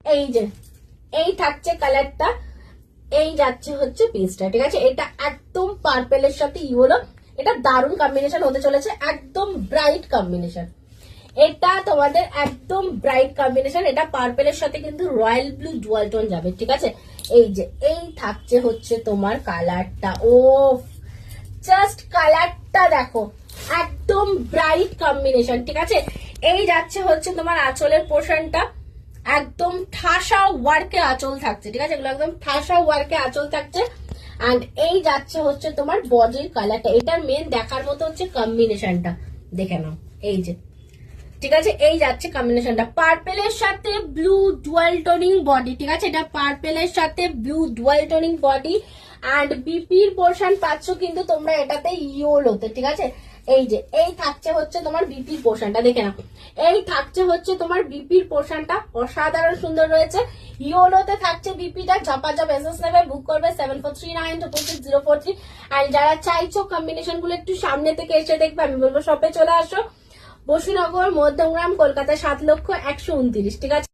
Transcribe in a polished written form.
এই যে এই থাকছে কালারটা, এই যাচ্ছে হচ্ছে পিসটা, ঠিক আছে। এটা একদম পার্পেলের সাথে ইয়েলো, এটা দারুণ কম্বিনেশন হতে চলেছে, একদম ব্রাইট কম্বিনেশন। এটা তোমাদের একদম ব্রাইট কম্বিনেশন, এটা পার্পেলের সাথে কিন্তু রয়্যাল ব্লু ডুয়াল টোন যাবে, ঠিক আছে। এই যে এই থাকছে হচ্ছে তোমার কালারটা, ও জাস্ট কালারটা দেখো, একদম ব্রাইট কম্বিনেশন, ঠিক আছে। এই যাচ্ছে হচ্ছে তোমার আঁচলের পোর্শনটা, একদম ঠাসা ওয়ার্কে আঁচল থাকছে, ঠিক আছে, এগুলো একদম ঠাসা ওয়ার্কে আঁচল থাকছে। এন্ড এই যাচ্ছে হচ্ছে তোমার বডির কালারটা, এটার মেন দেখার মতো হচ্ছে কম্বিনেশনটা, দেখে নাও। এই যে ঠিক আছে, এই যাচ্ছে কম্বিনেশনটা পার্পেলের সাথে ব্লু ডুয়াল টোনিং বডি, ঠিক আছে, এটা পার্পেলের সাথে blue dual toning body. And বিপির পোর্শন পাচ্ছ কিন্তু তোমরা এটাতে ইয়েলোতে, ঠিক আছে। এই যে এই থাকছে হচ্ছে তোমার বিপির পোর্শনটা, দেখে নাও। এই থাকছে হচ্ছে তোমার বিপির পোর্শনটা, অসাধারণ সুন্দর রয়েছে। ইয়েলোতে থাকছে বিপিটা, ঝপাঝপ এসএস নেবে, বুক করবে 7439266043। আর যারা চাইছো কম্বিনেশন গুলো একটু সামনে থেকে এসে দেখবে, আমি বলবো শপে চলে আসো, বসুনগর, মধ্যমগ্রাম, কলকাতা 7,129,000, ঠিক আছে।